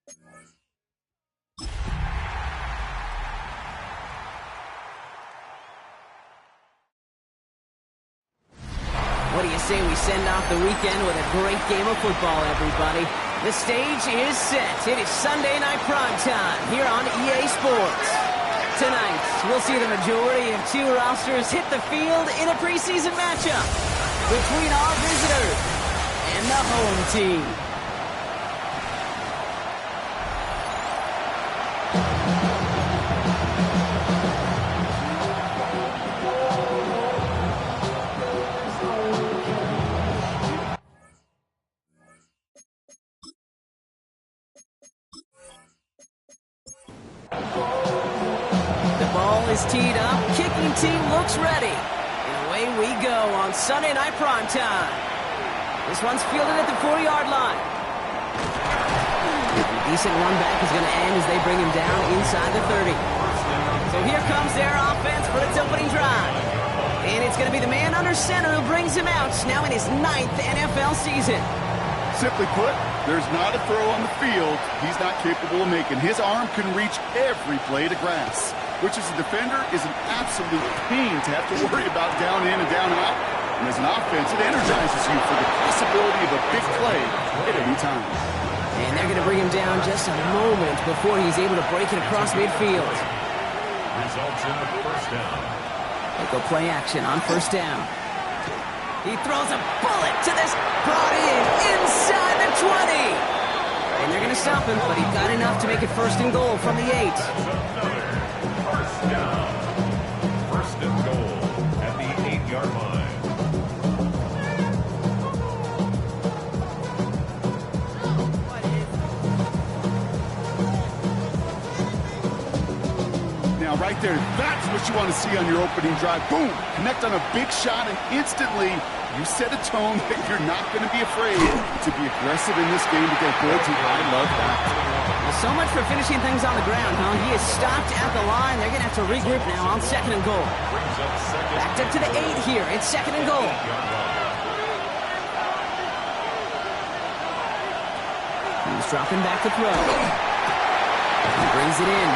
What do you say we send off the weekend with a great game of football, everybody? The stage is set. It is Sunday night prime time here on EA Sports. Tonight, we'll see the majority of two rosters hit the field in a preseason matchup between our visitors and the home team. Is teed up, kicking team looks ready, and away we go on Sunday night prime time. This one's fielded at the 4-yard line. A decent run back is going to end as they bring him down inside the 30. So here comes their offense for its opening drive, and it's going to be the man under center who brings him out now in his 9th NFL season. Simply put, there's not a throw on the field he's not capable of making. His arm can reach every blade of grass, which as a defender is an absolute pain to have to worry about down in and down out. And as an offense, it energizes you for the possibility of a big play at any time. And they're going to bring him down just a moment before he's able to break it across midfield. Results in the first down. They go play action on first down. He throws a bullet to this, brought in inside the 20. And they're going to stop him, but he got enough to make it first and goal from the 8. First down. First and goal at the 8-yard line. Now right there, that's what you want to see on your opening drive. Boom! Connect on a big shot and instantly you set a tone that you're not going to be afraid to be aggressive in this game to get good. I love that. Well, so much for finishing things on the ground, huh? He is stopped at the line. They're going to have to regroup now on second and goal. Backed up to the 8 here. It's second and goal. He's dropping back to throw. He brings it in.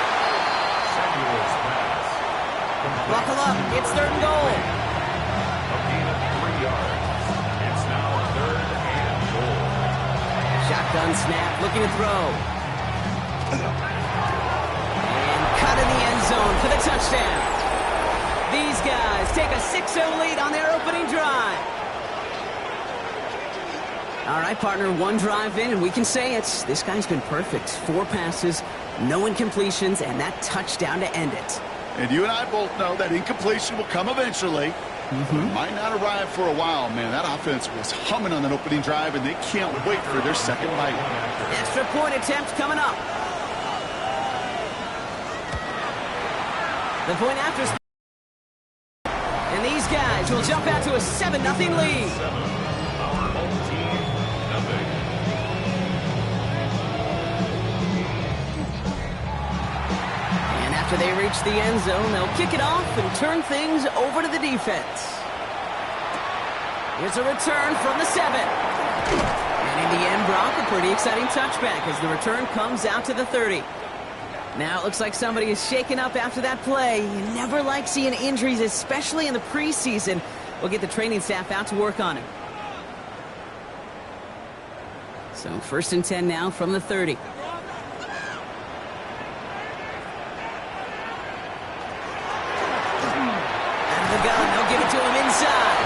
Buckle up. It's third and goal. A gain of 3 yards. It's now third and goal. Shotgun snap, looking to throw. And cut in the end zone for the touchdown. These guys take a 6-0 lead on their opening drive. All right, partner, one drive in, and we can say this guy's been perfect. 4 passes, no incompletions, and that touchdown to end it. And you and I both know that incompletion will come eventually. Might not arrive for a while, man. That offense was humming on that opening drive, and they can't wait for their second bite. Extra point attempt coming up. The point after. And these guys will jump out to a 7-0 lead. Our home team, nothing. After they reach the end zone, they'll kick it off and turn things over to the defense. Here's a return from the 7. And in the end, Brock, a pretty exciting touchback as the return comes out to the 30. Now it looks like somebody is shaken up after that play. You never like seeing injuries, especially in the preseason. We'll get the training staff out to work on it. So first and 10 now from the 30. They'll give it to him inside.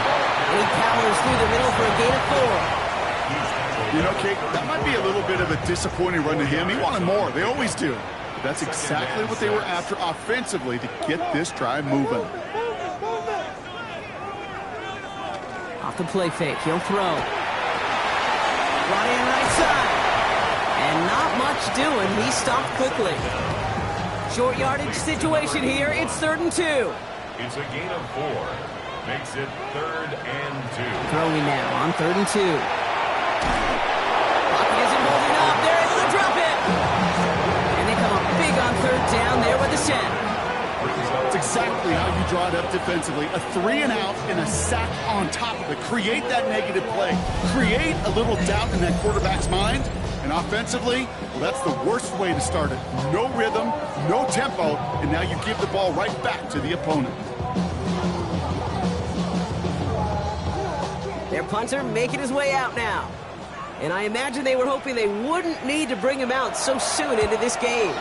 And he powers through the middle for a gain of 4. You know, Kate, that might be a little bit of a disappointing run to him. He wanted more. They always do. But that's exactly what they were after offensively to get this drive moving. Off the play fake. He'll throw. Brought in right side. And not much doing. He stopped quickly. Short yardage situation here. It's 3rd and 2. It's a gain of 4. Makes it 3rd and 2. Throwing now on 3rd and 2. Pocket isn't holding up. They're able to drop it. And they come up big on 3rd down there with the 10. That's exactly how you draw it up defensively. A 3 and out and a sack on top of it. Create that negative play. Create a little doubt in that quarterback's mind. And offensively, well, that's the worst way to start it. No rhythm, no tempo, and now you give the ball right back to the opponent. Their punter making his way out now. And I imagine they were hoping they wouldn't need to bring him out so soon into this game.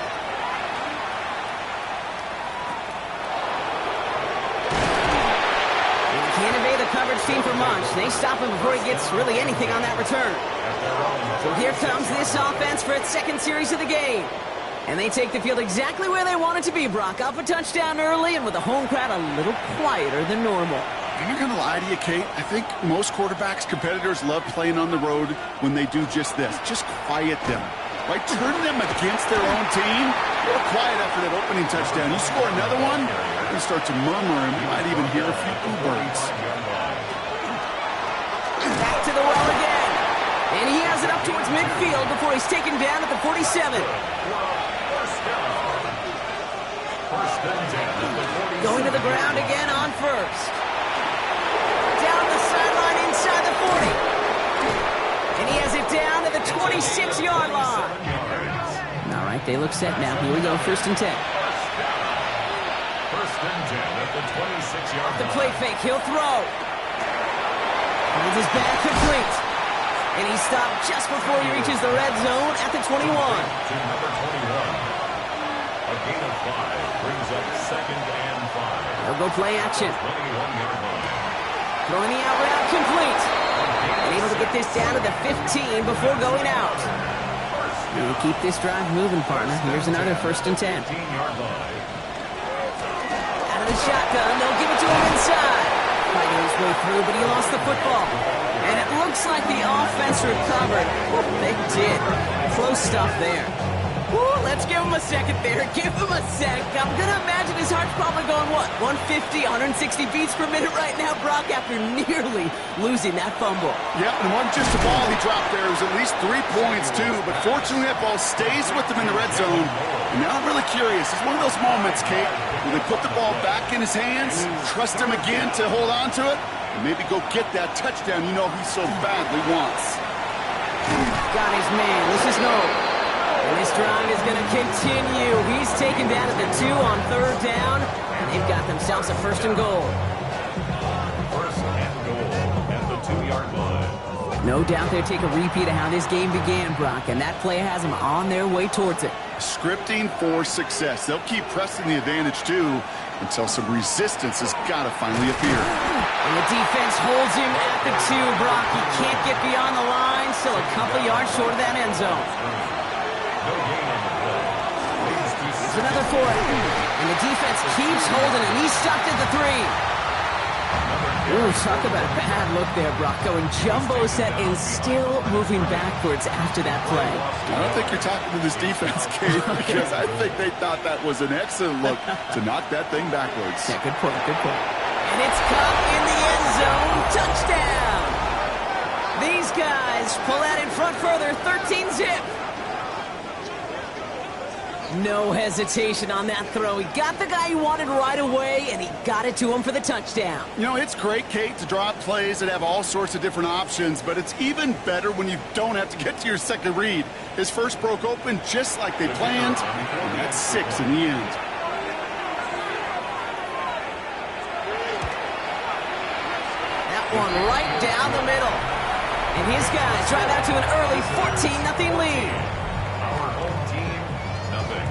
And can't evade the coverage team for much. They stop him before he gets really anything on that return. So here comes this offense for its second series of the game. And they take the field exactly where they want it to be, Brock. Up a touchdown early and with the home crowd a little quieter than normal. I'm not going to lie to you, Kate. I think most quarterbacks, competitors love playing on the road when they do just this. Just quiet them. Right? Turn them against their own team. A little quiet after that opening touchdown. You score another one, you start to murmur, and you might even hear a few birds. Back to the well again. And he has it up towards midfield before he's taken down at the 47. Going to the ground again on first. Down the sideline inside the 40. And he has it down to the 26-yard line. All right, they look set now. Here we go, 1st and 10. First and 10 at the 26-yard line. The play fake, he'll throw. Finds his back complete. And he stopped just before he reaches the red zone at the 21. To number 21. A gain of 5 brings up 2nd and 5. He'll go play action. 21-yard line. Throwing the out route complete. And able to get this down to the 15 before going out. And keep this drive moving, partner. Here's another 1st and 10. 15-yard line. Out of the shotgun, they'll give it to him inside. Fighting his way through, but he lost the football. And it looks like the offense recovered. They did. Close stuff there. Woo, let's give him a second there. Give him a sec. I'm going to imagine his heart's probably going, what, 150, 160 beats per minute right now, Brock, after nearly losing that fumble. Yeah, and it wasn't just a ball he dropped there. It was at least 3 points, too. But fortunately, that ball stays with him in the red zone. And now I'm really curious. It's one of those moments, Kate, where they put the ball back in his hands, trust him again to hold on to it, and maybe go get that touchdown you know he so badly wants. Got his man. This is no. And this drive is going to continue. He's taken down at the 2 on 3rd down, and they've got themselves a 1st and goal. 1st and goal at the 2-yard line. No doubt they'll take a repeat of how this game began, Brock, and that play has them on their way towards it. Scripting for success. They'll keep pressing the advantage, too, until some resistance has got to finally appear. And the defense holds him at the 2, Brock. He can't get beyond the line, still a couple yards short of that end zone. No gain on the play. It's another 4. And the defense keeps holding him. He's stopped at the 3. Ooh, talk about a bad look there, Brock. Going jumbo set and still moving backwards after that play. I don't think you're talking to this defense, Kate, because I think they thought that was an excellent look to knock that thing backwards. Yeah, good point, good point. And it's caught in the end zone. Touchdown! These guys pull out in front further, 13-zip. No hesitation on that throw. He got the guy he wanted right away, and he got it to him for the touchdown. You know, it's great, Kate, to draw up plays that have all sorts of different options, but it's even better when you don't have to get to your second read. His first broke open just like they planned, and that's 6 in the end. That one right down the middle. And his guys drive out to an early 14-0 lead. Our home team, nothing.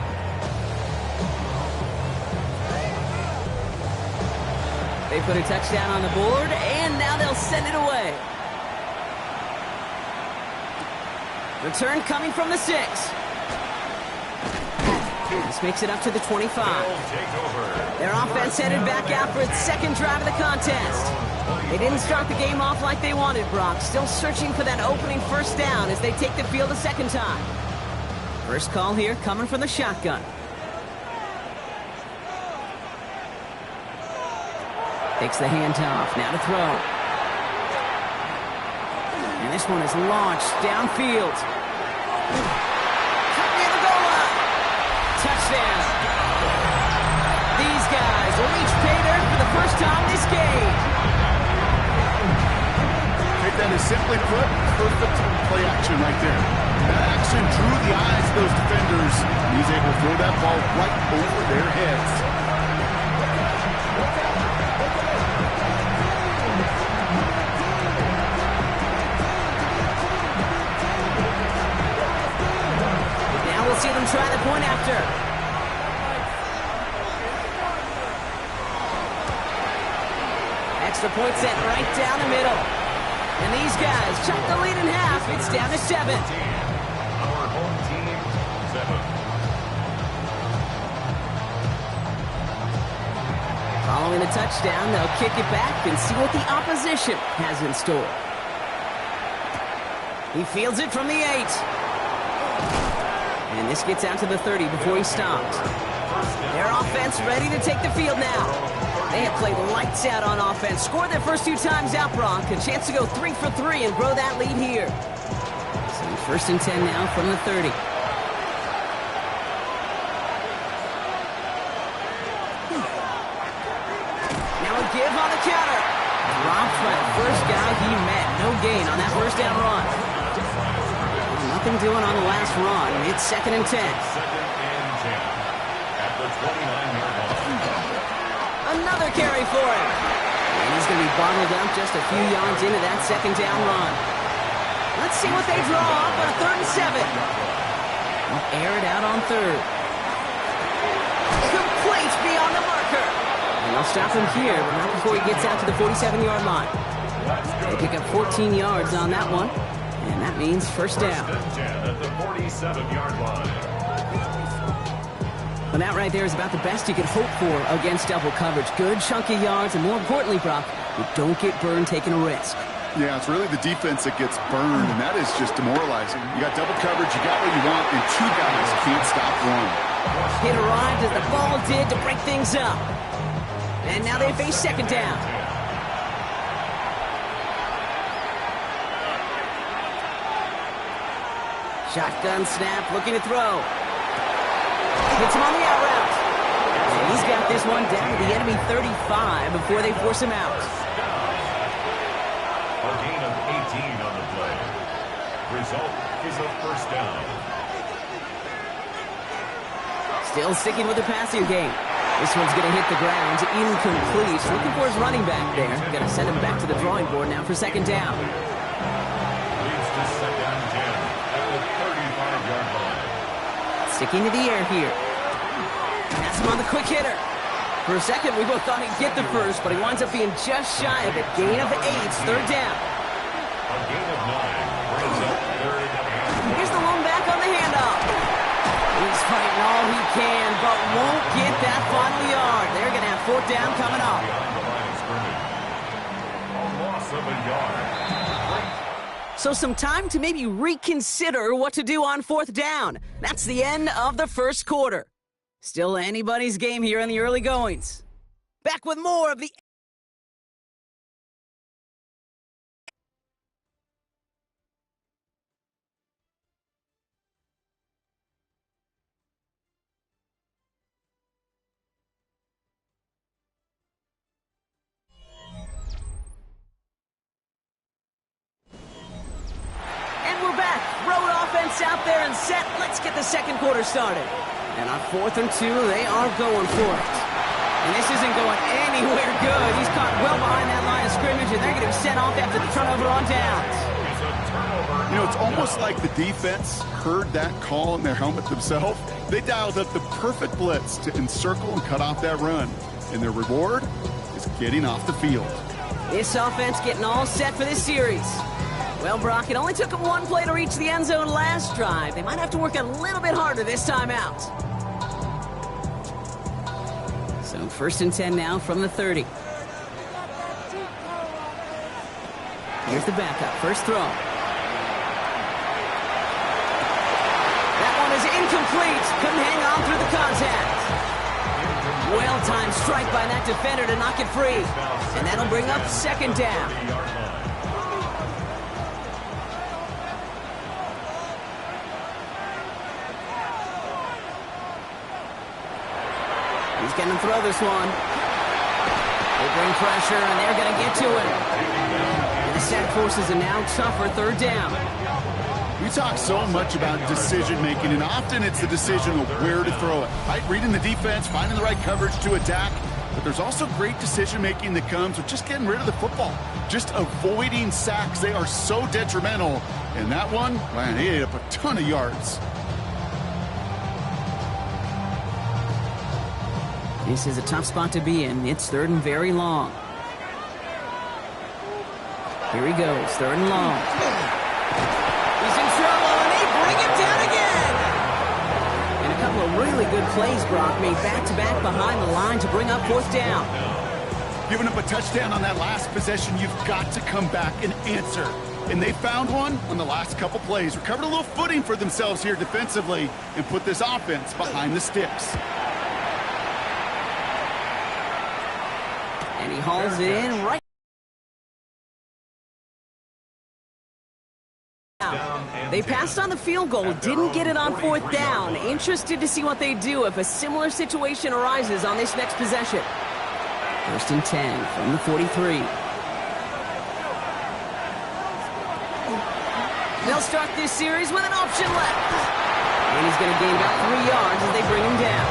They put a touchdown on the board, and now they'll send it away. Return coming from the 6. This makes it up to the 25. Their offense headed back out for its second drive of the contest. They didn't start the game off like they wanted, Brock. Still searching for that opening 1st down as they take the field a second time. First call here coming from the shotgun. Takes the handoff. Now to throw. And this one is launched downfield. Cut near the goal line. Touchdown. These guys will each pay dirt for the first time this game. Take that as simply put, perfect play action right there. That action drew the eyes of those defenders. He's able to throw that ball right over their heads. Now we'll see them try the point after. Extra point set right down the middle. And these guys chunk the lead in half. It's down to 7. Our home team, 7. Following the touchdown, they'll kick it back and see what the opposition has in store. He fields it from the 8. And this gets out to the 30 before he stopped. Their offense ready to take the field now. They have played lights out on offense. Scored their first 2 times out, Brock. A chance to go 3 for 3 and grow that lead here. So first and 10 now from the 30. Now a give on the counter. Dropped by the first guy he met. No gain on that first down run. Nothing doing on the last run. It's second and 10. Second and 10 at the 29-yard line. Another carry for him. And he's going to be bottled up just a few yards into that second down run. Let's see what they draw up on a 3rd and 7. They'll air it out on 3rd. Complete beyond the marker. And they'll stop him here, but not before he gets out to the 47-yard line. They pick up 14 yards on that one. And that means first down. First and 10 at the 47-yard line. Well, that right there is about the best you could hope for against double coverage. Good chunky yards, and more importantly, Brock, you don't get burned taking a risk. Yeah, it's really the defense that gets burned, and that is just demoralizing. You got double coverage, you got what you want, and 2 guys can't stop one. Hit arrived as the ball did to break things up. And now they face second down. Shotgun snap, looking to throw. Hits him on the out route. And he's got this one down to the enemy 35 before they force him out. A gain of 18 on the play. Result is a first down. Still sticking with the passing game. This one's going to hit the ground. Incomplete. Looking for his running back there. Going to send him back to the drawing board now for second down. Leads to second and 10 at the 35-yard line. Sticking to the air here. That's him on the quick hitter. For a second, we both thought he'd get the first, but he winds up being just shy of it. Gain of 8, third down. A gain of 9 brings up third and Here's the lone back on the handoff. He's fighting all he can, but won't get that final yard. They're going to have fourth down coming up. beyond the line of scrimmage. A loss of a yard. So some time to maybe reconsider what to do on fourth down. That's the end of the first quarter. Still anybody's game here in the early goings. Back with more of the... And we're back. Road offense out there and set. Let's get the second quarter started. And on 4th and 2, they are going for it. And this isn't going anywhere good. He's caught well behind that line of scrimmage, and they're going to be sent off after the turnover on downs. You know, it's almost like the defense heard that call in their helmet themselves. They dialed up the perfect blitz to encircle and cut off that run. And their reward is getting off the field. This offense getting all set for this series. Well, Brock, it only took them one play to reach the end zone last drive. They might have to work a little bit harder this time out. So 1st and 10 now from the 30. Here's the backup. First throw. That one is incomplete. Couldn't hang on through the contact. Well-timed strike by that defender to knock it free. And that'll bring up second down. He's going to throw this one. They bring pressure, and they're going to get to him. And the set forces a now tougher third down. We talk so much about decision-making, and often it's the decision of where to throw it. Right? Reading the defense, finding the right coverage to attack. But there's also great decision-making that comes with just getting rid of the football, just avoiding sacks. They are so detrimental. And that one, man, he ate up a ton of yards. This is a tough spot to be in. It's third and very long. Here he goes, third and long. He's in trouble, and they bring him down again. And a couple of really good plays Brock made back-to-back behind the line to bring up fourth down. Giving up a touchdown on that last possession, you've got to come back and answer. And they found one on the last couple plays. Recovered a little footing for themselves here defensively and put this offense behind the sticks. And he hauls it in right. They passed on the field goal, didn't get it on fourth down. Interested to see what they do if a similar situation arises on this next possession. First and 10 from the 43. They'll start this series with an option left. And he's going to gain about 3 yards as they bring him down.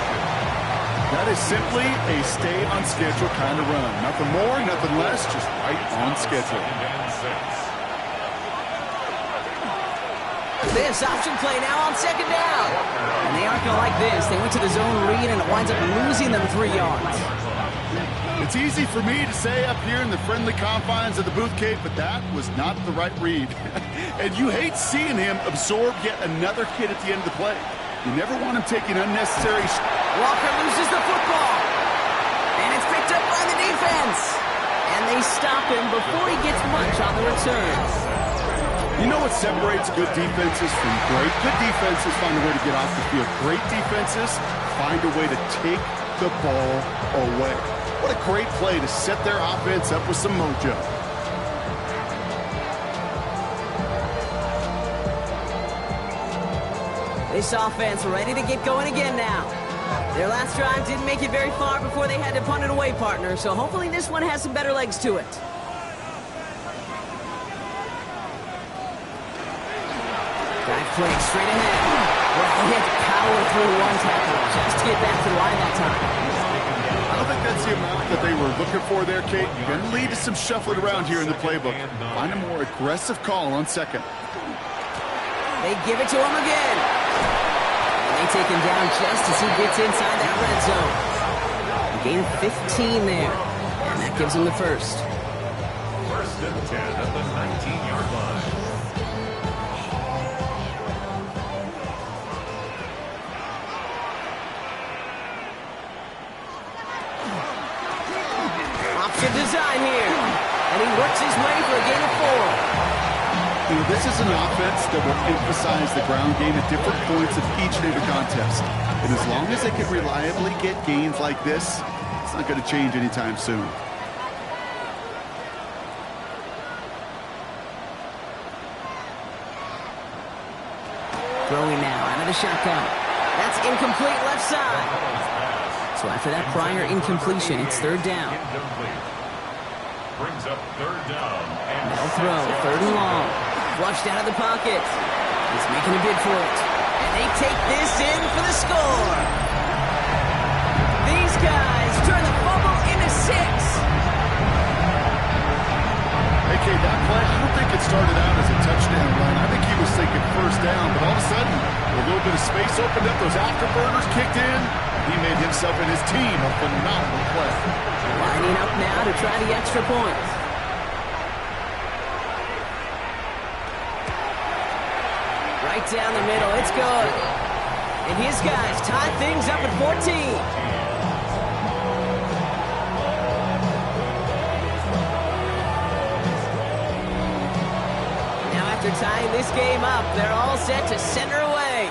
That is simply a stay-on-schedule kind of run. Nothing more, nothing less, just right on schedule. This option play now on second down. And they aren't going to like this. They went to the zone read, and it winds up losing them 3 yards. It's easy for me to say up here in the friendly confines of the booth cave, but that was not the right read. And you hate seeing him absorb yet another hit at the end of the play. You never want him taking unnecessary... Walker loses the football. And it's picked up by the defense. And they stop him before he gets much on the return. You know what separates good defenses from great? Good defenses find a way to get off the field. Great defenses find a way to take the ball away. What a great play to set their offense up with some mojo. This offense ready to get going again now. Their last drive didn't make it very far before they had to punt it away, partner, so hopefully this one has some better legs to it. Drive play straight ahead. Well, he had to power through one tackle just to get back to the line that time. I don't think that's the amount that they were looking for there, Kate. You're going to lead to some shuffling around here in the playbook. Find a more aggressive call on second. They give it to him again. And they take him down just as he gets inside that red zone. A gain of 15 there. And that gives him the first. First and 10 at the 19-yard line. Option design here. And he works his way for a gain of 4. You know, this is an offense that will emphasize the ground game at different points of each and every contest. And as long as they can reliably get gains like this, it's not going to change anytime soon. Throwing now out of the shotgun. That's incomplete left side. So after that prior incompletion, it's third down. Brings up third down. They'll throw, third and long. Flushed out of the pocket. He's making a bid for it. And they take this in for the score. These guys turn the fumble into 6. Hey, Kate, that play, I don't think it started out as a touchdown run. I think he was thinking first down, but all of a sudden, a little bit of space opened up, those afterburners kicked in. He made himself and his team a phenomenal play. Lining up now to try the extra point. Right down the middle, it's good. And his guys tie things up at 14. Now after tying this game up, they're all set to center away.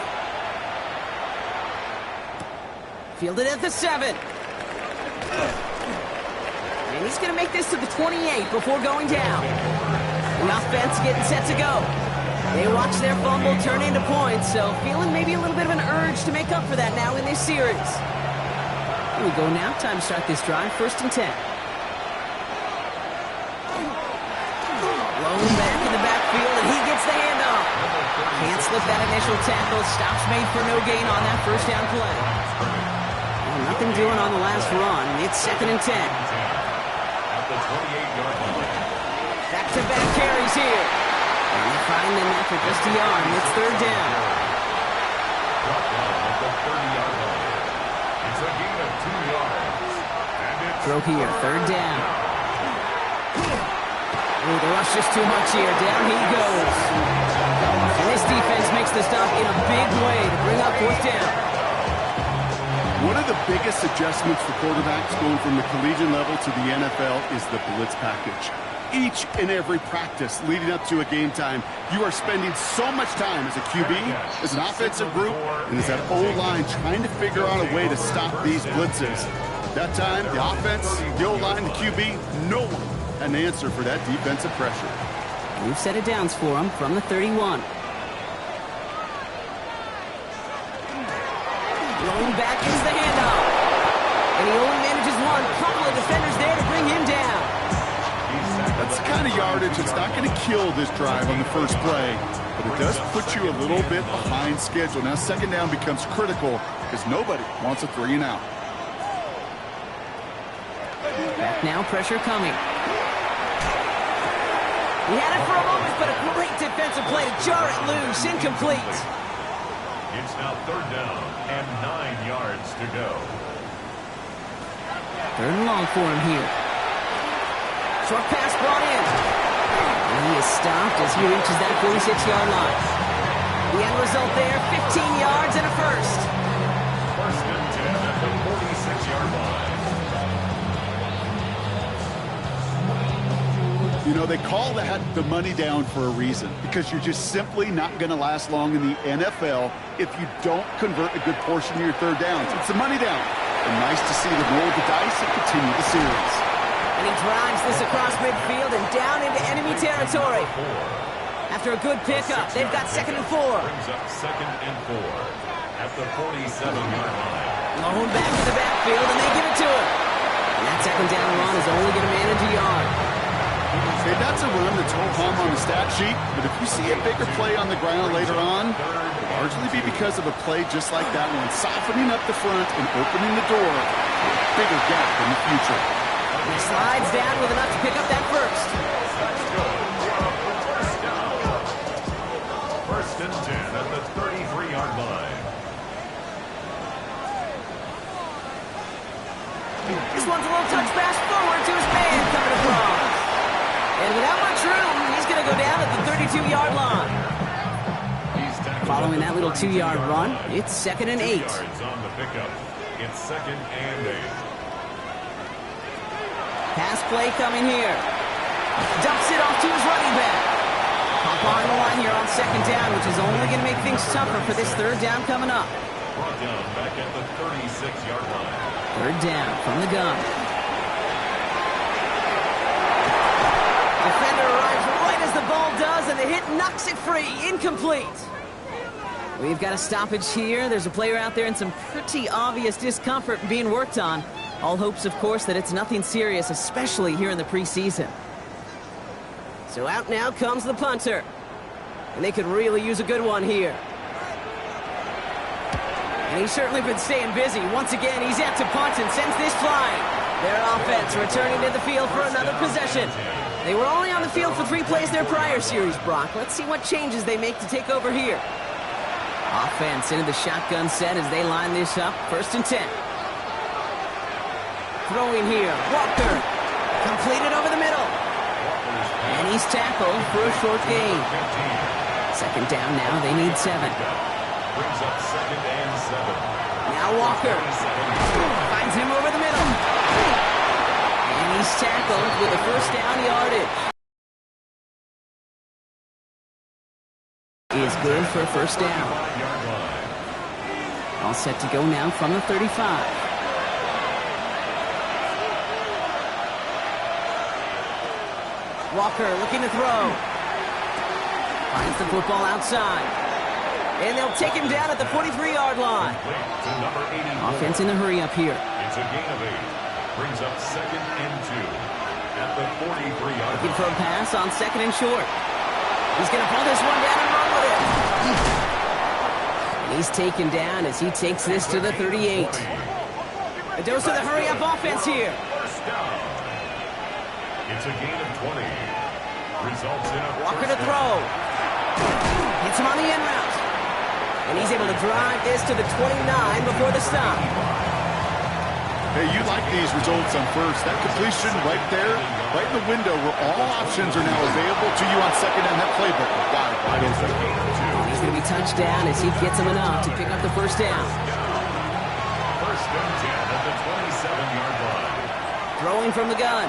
Fielded at the 7. And he's going to make this to the 28 before going down. The offense getting set to go. They watch their fumble turn into points, so feeling maybe a little bit of an urge to make up for that now in this series. Here we go now. Time to start this drive. First and 10. Blown back in the backfield, and he gets the handoff. Can't slip that initial tackle. Stops made for no gain on that first down play. Well, nothing doing on the last run. It's 2nd and 10. At the 28-yard line. Back-to-back carries here. And they find them after just a yard. It's 3rd down. Brought down at the 30-yard line. It's a gain of 2 yards. And it's Throw here, 3rd down. Oh, the rush just too much here. Down he goes. And this defense makes the stop in a big way to bring up 4th down. One of the biggest adjustments for quarterbacks going from the collegiate level to the NFL is the blitz package. Each and every practice leading up to a game time, you are spending so much time as a QB, as an offensive group, and as that O-line trying to figure out a way to stop these blitzes. That time, the offense, the O-line, the QB, no one had an answer for that defensive pressure. We've set it downs for him from the 31. Rolling back is the handoff. And he only manages one. Couple of defenders there to bring him down. That's the kind of yardage that's not going to kill this drive on the first play, but it does put you a little bit behind schedule. Now 2nd down becomes critical because nobody wants a 3 and out. Back now, pressure coming. He had it for a moment, but a great defensive play to jar it loose. Incomplete. It's now 3rd down and 9 yards to go. 3rd and long for him here. Short pass brought in. And he is stopped as he reaches that 46-yard line. The end result there, 15 yards and a first. 1st and 10 at the 46-yard line. You know, they call that the money down for a reason, because you're just simply not going to last long in the NFL if you don't convert a good portion of your 3rd downs. It's the money down. And nice to see them roll the dice and continue the series. And he drives this across midfield and down into enemy territory. After a good pickup, they've got 2nd and 4. Brings up 2nd and 4 at the 47-yard line. Lone back to the backfield, and they give it to him. And that 2nd down run is only going to manage a yard. Okay, that's a run that's ho-hum on the stat sheet, but if you see a bigger play on the ground later on, it'll largely be because of a play just like that one, softening up the front and opening the door for a bigger gap in the future. He slides down with enough to pick up that first. 1st and 10 at the 33-yard line. This one's a little touch pass forward to his man coming across. And without much room, he's going to go down at the 32-yard line. Following that little 2-yard run, it's 2nd and 8. 2 yards on the pickup. It's 2nd and 8. Pass play coming here. Dumps it off to his running back. Hop on the line here on 2nd down, which is only going to make things tougher for this 3rd down coming up. Brought down back at the 36-yard line. 3rd down from the gun. Defender arrives right as the ball does, and the hit knocks it free. Incomplete. We've got a stoppage here. There's a player out there in some pretty obvious discomfort being worked on. All hopes, of course, that it's nothing serious, especially here in the preseason. So out now comes the punter. And they could really use a good one here. And he's certainly been staying busy. Once again, he's out to punt and sends this flying. Their offense returning to the field for another possession. They were only on the field for 3 plays their prior series, Brock. Let's see what changes they make to take over here. Offense into the shotgun set as they line this up. 1st and 10. Throwing here. Walker. Completed over the middle. And he's tackled for a short gain. 2nd down now. They need 7. Brings up 2nd and 7. Now Walker. Finds him over the middle. And he's tackled with a 1st down yardage. Is good for a 1st down. All set to go now from the 35. Walker looking to throw. Finds the football outside. And they'll take him down at the 43-yard line. Offense in the hurry up here. It's a gain of 8. Brings up 2nd and 2 at the 43-yard line. Looking for a pass on 2nd and short. He's going to pull this one down and run with it. He's taken down as he takes this to the 38. A dose of the hurry-up offense here. First down. It's a gain of 20. Results in a Walker to throw. Hits him on the end route. And he's able to drive this to the 29 before the stop. Hey, you like these results on first. That completion right there, right in the window where all options are now available to you on second down. That playbook wide open. And he's going to be touched down as he gets him enough to pick up the first down. First and 10 at the 27-yard line. Throwing from the gun.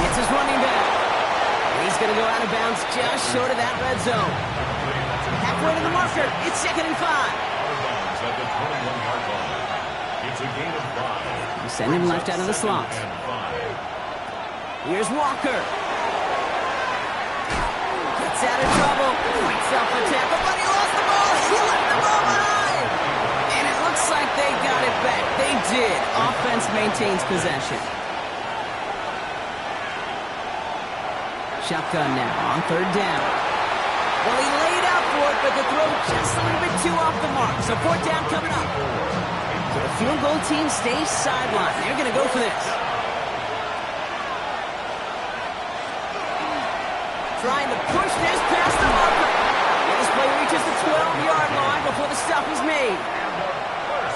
Gets his running back. And he's going to go out of bounds just short of that red zone. Halfway to the marker. It's 2nd and 5. Out of bounds at the 21-yard line. It's a gain of 5. You send him left out of the slot. Here's Walker. Gets out of trouble. Fights off the tackle, but he lost the ball. He left the ball behind. And it looks like they got it back. They did. Offense maintains possession. Shotgun now on 3rd down. Well, he laid out for it, but the throw just a little bit too off the mark. So 4th down coming up. So the field goal team stays sidelined. They're going to go for this. Trying to push this past the marker. And this play reaches the 12-yard line before the stop is made.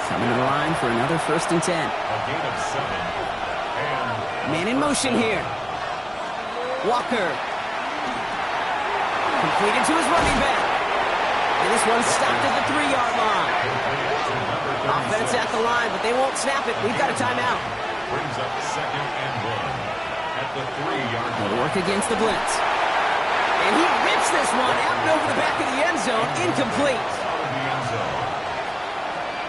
Coming to the line for another 1st and 10. A gain of 7. Man in motion here. Walker. Completed to his running back. And this one's stopped at the 3-yard line. Offense at the line, but they won't snap it. We've got a timeout. Brings up 2nd and 1 at the 3-yard line. They'll work against the blitz. And he rips this one out and over the back of the end zone. Incomplete. Out of the end zone.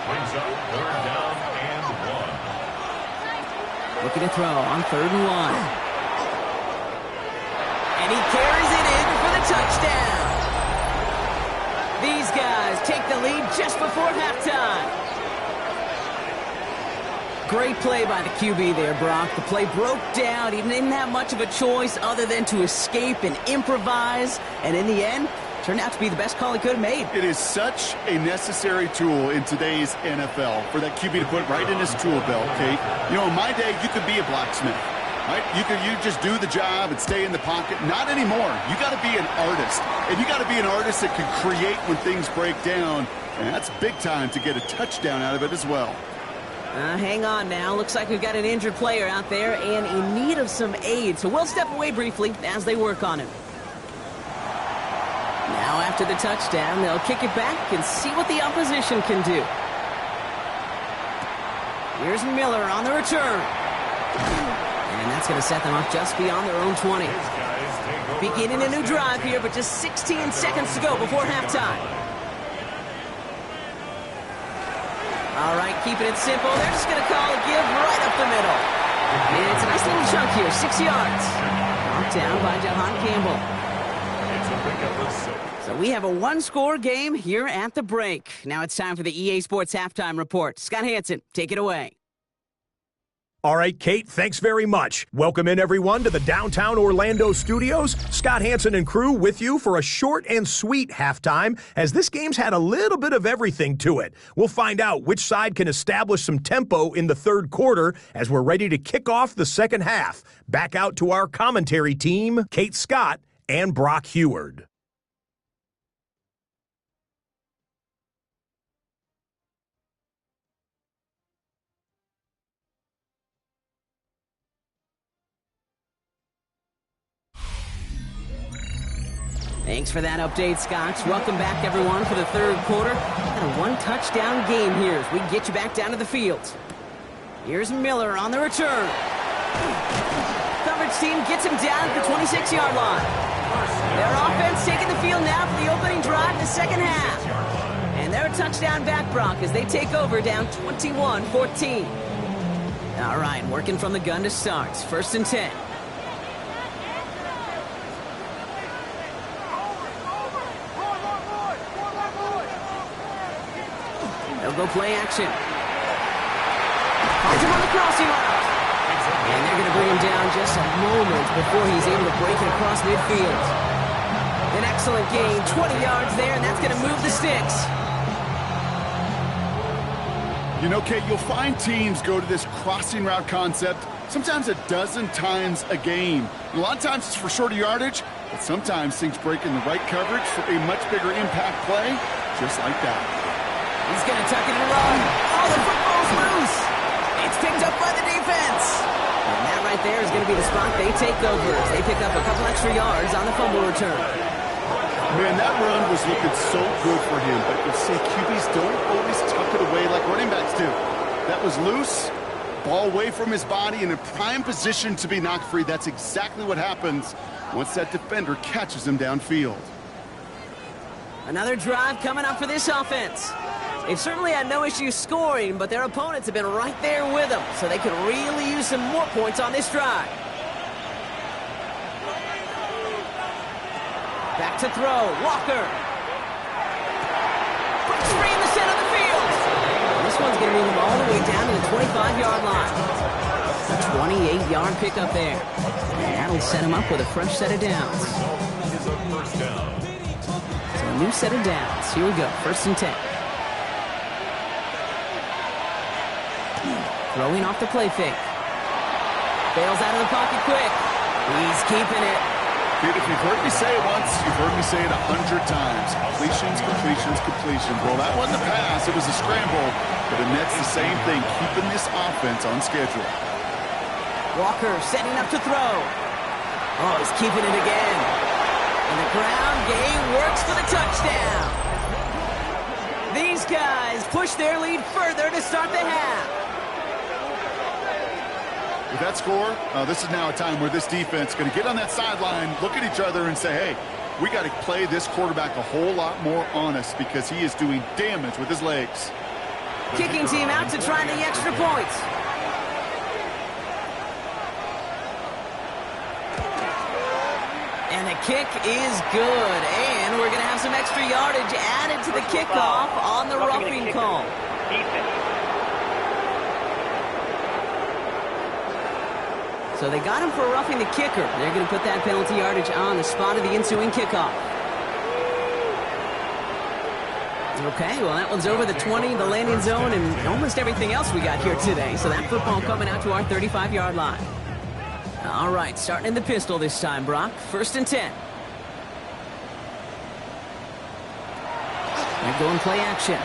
Brings up 3rd down and 1. Looking to throw on 3rd and 1. And he carries it in for the touchdown. These guys take the lead just before halftime. Great play by the QB there, Brock. The play broke down. He didn't have much of a choice other than to escape and improvise. And in the end, turned out to be the best call he could have made. It is such a necessary tool in today's NFL for that QB to put right in his tool belt, Kate. You know, in my day, you could be a blacksmith. Right? You just do the job and stay in the pocket. Not anymore. You got to be an artist. And you got to be an artist that can create when things break down. And that's big time to get a touchdown out of it as well. Hang on now. Looks like we've got an injured player out there and in need of some aid. So we'll step away briefly as they work on him. Now after the touchdown, they'll kick it back and see what the opposition can do. Here's Miller on the return. And that's going to set them off just beyond their own 20. Beginning a new drive here, but just 16 seconds to go before halftime. All right, keeping it simple. They're just going to call a give right up the middle. And it's a nice little chunk here, 6 yards. Knocked down by Jahan Campbell. So we have a one-score game here at the break. Now it's time for the EA Sports Halftime Report. Scott Hansen, take it away. All right, Kate, thanks very much. Welcome in, everyone, to the downtown Orlando studios. Scott Hansen and crew with you for a short and sweet halftime, as this game's had a little bit of everything to it. We'll find out which side can establish some tempo in the third quarter as we're ready to kick off the second half. Back out to our commentary team, Kate Scott and Brock Heward. Thanks for that update, Scott. Welcome back, everyone, for the third quarter. Got a one-touchdown game here as we get you back down to the field. Here's Miller on the return. Coverage team gets him down at the 26-yard line. Their offense taking the field now for the opening drive in the second half. And they're a touchdown back, Brock, as they take over down 21-14. All right, working from the gun to start. 1st and 10. They'll go play action. Finds him on the crossing route. And they're going to bring him down just a moment before he's able to break it across midfield. An excellent gain, 20 yards there, and that's going to move the sticks. You know, Kate, you'll find teams go to this crossing route concept sometimes a dozen times a game. And a lot of times it's for shorter yardage, but sometimes things break in the right coverage for a much bigger impact play, just like that. He's going to tuck it and run. Oh, the football's loose. It's picked up by the defense. And that right there is going to be the spot they take over. They pick up a couple extra yards on the fumble return. Man, that run was looking so good for him, but you'll see QBs don't always tuck it away like running backs do. That was loose, ball away from his body, and in prime position to be knocked free. That's exactly what happens once that defender catches him downfield. Another drive coming up for this offense. They've certainly had no issues scoring, but their opponents have been right there with them, so they could really use some more points on this drive. Back to throw, Walker. Breaks free in the center of the field. And this one's going to move him all the way down to the 25-yard line. A 28-yard pickup there. And that'll set him up with a fresh set of downs. So a new set of downs. Here we go, 1st and 10. Throwing off the play fake. Bails out of the pocket quick. He's keeping it. Dude, if you've heard me say it once, you've heard me say it 100 times. Completions, completions, completions. Well, that wasn't a pass. It was a scramble. But the Nets the same thing, keeping this offense on schedule. Walker setting up to throw. Oh, he's keeping it again. And the ground game works for the touchdown. These guys push their lead further to start the half. With that score, this is now a time where this defense is going to get on that sideline, look at each other and say, hey, we got to play this quarterback a whole lot more honest because he is doing damage with his legs. Kicking team out to try the extra points. And the kick is good. And we're going to have some extra yardage added to the kickoff on the roughing call. So they got him for roughing the kicker. They're going to put that penalty yardage on the spot of the ensuing kickoff. Okay, well, that one's over the 20, the landing zone, and almost everything else we got here today. So that football coming out to our 35-yard line. All right, starting in the pistol this time, Brock. 1st and 10. They're going play action.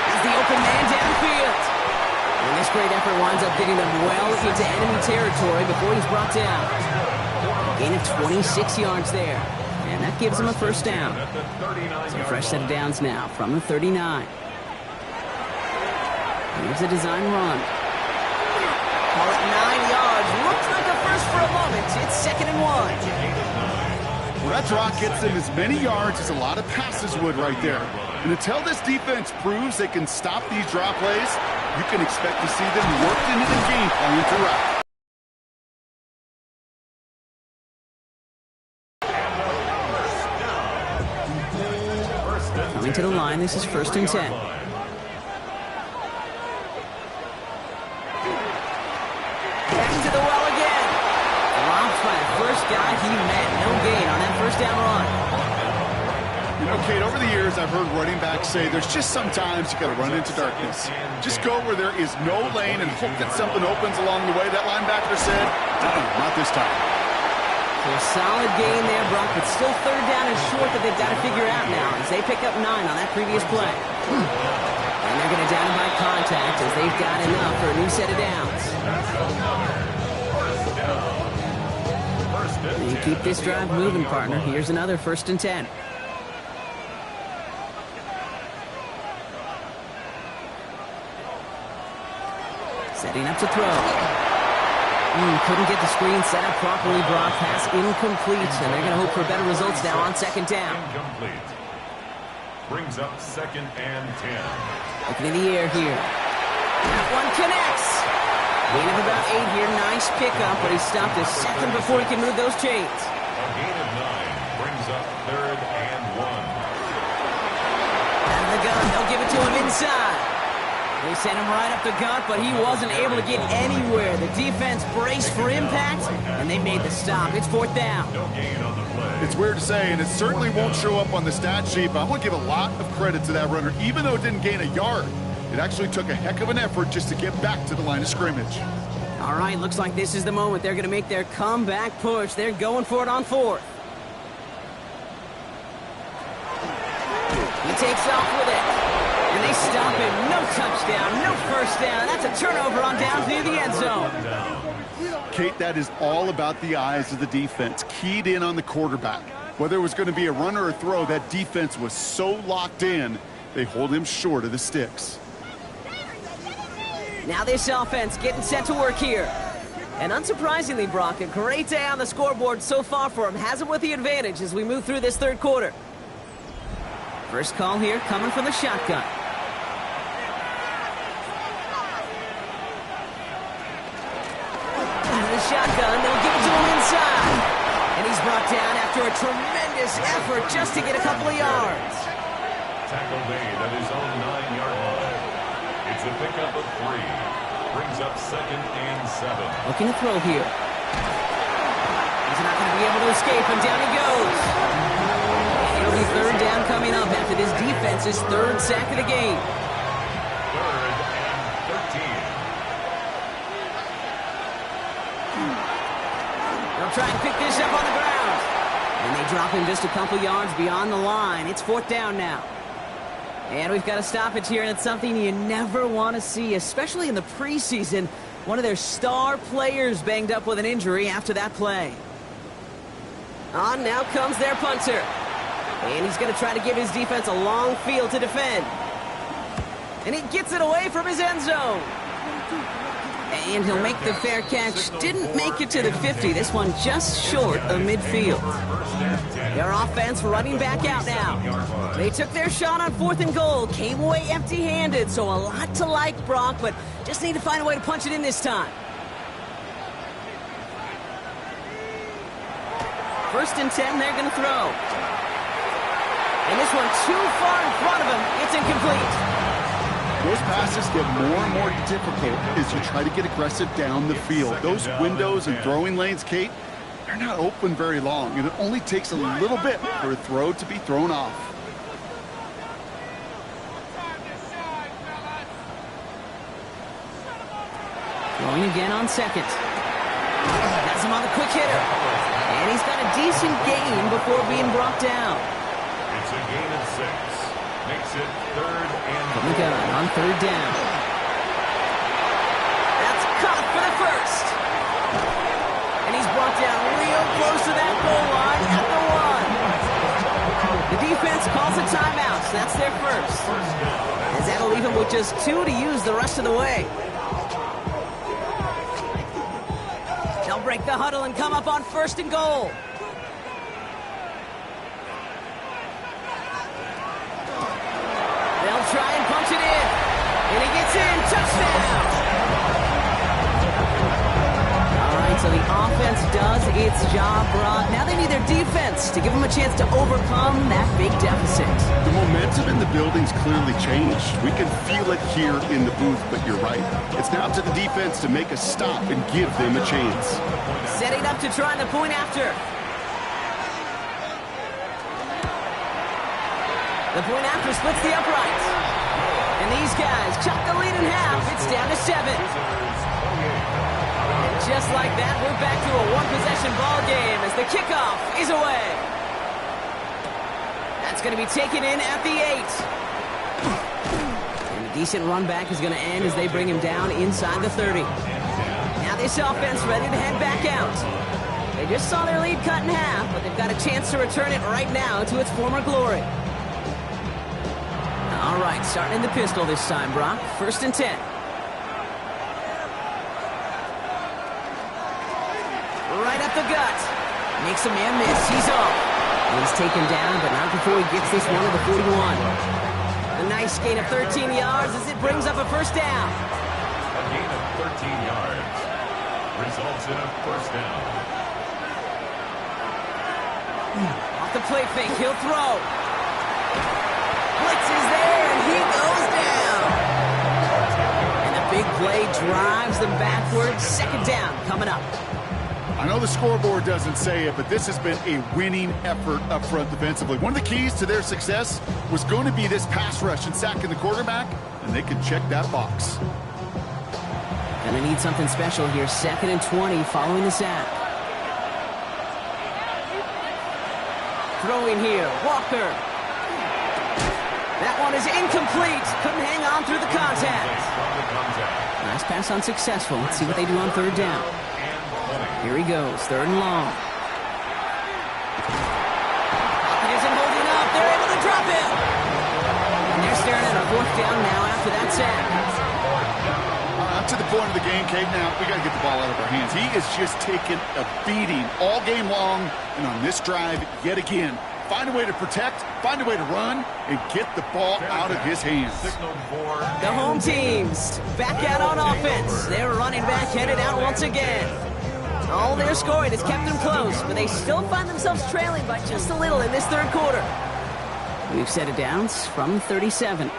As the open man downfield. And this great effort winds up getting them well into enemy territory before he's brought down. Gain of 26 yards there. And that gives him a 1st down. So a fresh set of downs now from the 39. Here's a design run. Call it 9 yards. Looks like a first for a moment. It's 2nd and 1. Well, that draw gets them as many yards as a lot of passes would right there. And until this defense proves they can stop these draw plays, you can expect to see them worked into the game plan throughout. Coming to the line, this is 1st and 10. Back to the well again. Dropped by the first guy he met. No gain on that 1st down run. You know, Kate, over the years, I've heard running backs say there's just sometimes you got to run into darkness. Just go where there is no lane and hope that something opens along the way. That linebacker said, not this time. So a solid gain there, Brock, but still 3rd down and short that they've got to figure out now as they pick up 9 on that previous play. And they're going to down by contact as they've got enough for a new set of downs. And keep this drive moving, partner. Here's another 1st and 10. Setting up to throw. Couldn't get the screen set up properly, Brock. Pass incomplete, and they're going to hope for better results now on 2nd down. Incomplete. Brings up 2nd and 10. Looking in the air here. That one connects. Gain of about 8 here. Nice pickup, but he stopped a second before he can move those chains. A gain of 9 brings up 3rd and 1. Out of the gun. They'll give it to him inside. They sent him right up the gut, but he wasn't able to get anywhere. The defense braced for impact, and they made the stop. It's 4th down. No gain on the play. It's weird to say, and it certainly won't show up on the stat sheet, but I'm going to give a lot of credit to that runner. Even though it didn't gain a yard, it actually took a heck of an effort just to get back to the line of scrimmage. All right, looks like this is the moment. They're going to make their comeback push. They're going for it on 4th. He takes off with it. And they stop him. No touchdown, no first down. That's a turnover on down near the end zone. Kate, that is all about the eyes of the defense, keyed in on the quarterback. Whether it was going to be a run or a throw, that defense was so locked in, they hold him short of the sticks. Now this offense getting set to work here. And unsurprisingly, Brock, a great day on the scoreboard so far for him. Has him with the advantage as we move through this 3rd quarter. First call here coming from the shotgun. The shotgun, they'll give it to him inside. And he's brought down after a tremendous effort just to get a couple of yards. Tackle made at his own 9-yard line. It's a pickup of 3. Brings up 2nd and 7. Looking to throw here. He's not going to be able to escape, and down he goes. It'll be 3rd down coming up after this defense's 3rd sack of the game. 3rd and 13. They'll try and pick this up on the ground. And they drop him just a couple yards beyond the line. It's 4th down now. And we've got a stoppage here, and it's something you never want to see, especially in the preseason. One of their star players banged up with an injury after that play. On now comes their punter. And he's going to try to give his defense a long field to defend. And he gets it away from his end zone. And he'll make the fair catch. Didn't make it to the 50. This one just short of midfield. Their offense running back out now. They took their shot on 4th and goal. Came away empty-handed. So a lot to like, Brock, but just need to find a way to punch it in this time. 1st and 10, they're going to throw. And this one too far in front of him. It's incomplete. Those passes get more and more difficult as you try to get aggressive down the field. Those windows and throwing lanes, Kate, they're not open very long, and it only takes a little bit for a throw to be thrown off. Throwing again on 2nd. Has him on the quick hitter. And he's got a decent gain before being brought down. It's a gain of 6. Makes it 3rd and From the gun on 3rd down. That's caught for the 1st. And he's brought down real close to that goal line at the 1. The defense calls a timeout. So that's their 1st. As that'll leave him with just 2 to use the rest of the way. They'll break the huddle and come up on 1st and goal. They'll try and punch it in. And he gets in. Touchdown. All right, so the offense does its job, Brock. Now they need their defense to give them a chance to overcome that big deficit. The momentum in the building's clearly changed. We can feel it here in the booth, but you're right. It's now to the defense to make a stop and give them a chance. Setting up to try the point after. The point after splits the uprights. And these guys chop the lead in half. It's down to 7. And just like that, we're back to a one-possession ball game as the kickoff is away. That's going to be taken in at the 8. And a decent run back is going to end as they bring him down inside the 30. Now this offense ready to head back out. They just saw their lead cut in half, but they've got a chance to return it right now to its former glory. All right, starting in the pistol this time, Brock. 1st and 10. Right up the gut. Makes a man miss. He's off. He's taken down, but not before he gets this one to the 41. A nice gain of 13 yards as it brings up a 1st down. A gain of 13 yards results in a 1st down. Off the play fake, he'll throw. Blitz is there, and he goes down. play drives them backwards. Second down coming up. I know the scoreboard doesn't say it, but this has been a winning effort up front defensively. One of the keys to their success was going to be this pass rush and sacking the quarterback, and they can check that box. Gonna need something special here. 2nd and 20 following the sack. Throwing here, Walker. That one is incomplete. Couldn't hang on through the contact. Nice pass unsuccessful. Let's see what they do on 3rd down. Here he goes, 3rd and long. Pocket isn't holding up. They're able to drop him. And they're staring at a 4th down now after that sack. Up to the point of the game, Kate, now we got to get the ball out of our hands. He is just taking a beating all game long, and on this drive, yet again, find a way to protect, find a way to run, and get the ball out of his hands. The home teams back out on offense. Their running back headed out once again. All their scoring has kept them close, but they still find themselves trailing by just a little in this 3rd quarter. We've set it down from 37.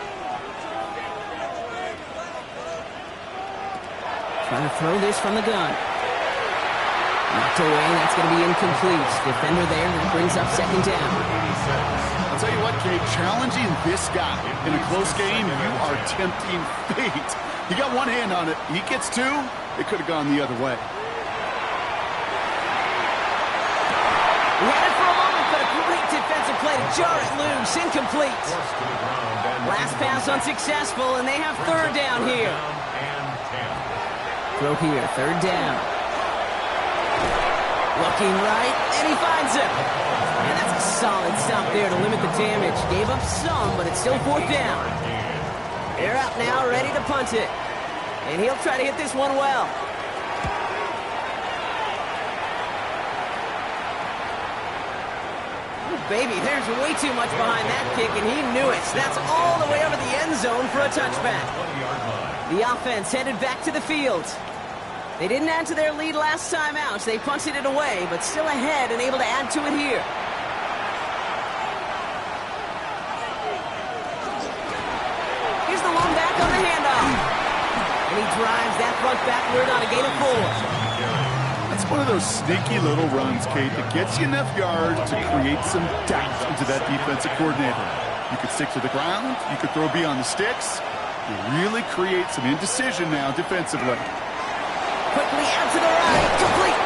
Trying to throw this from the gun. Knocked away, that's going to be incomplete. Defender there that brings up 2nd down. I'll tell you what, Kate, challenging this guy in a close game, you are tempting fate. He got one hand on it. He gets 2, it could have gone the other way. He had it for a moment, but a great defensive play to jar it loose. Incomplete. Last pass unsuccessful, and they have 3rd down here. Throw here, 3rd down. Looking right, and he finds him. And that's a solid stop there to limit the damage. Gave up some, but it's still 4th down. They're out now, ready to punt it. And he'll try to hit this one well. Baby, there's way too much behind that kick, and he knew it. That's all the way over the end zone for a touchback. The offense headed back to the field. They didn't add to their lead last time out, so they punted it away, but still ahead and able to add to it here. Here's the one back on the handoff. And he drives that front backward on a gain of 4. That's one of those sneaky little runs, Kate, that gets you enough yards to create some doubt into that defensive coordinator. You could stick to the ground. You could throw beyond the sticks. You really create some indecision now defensively. Quickly out to the right. Complete.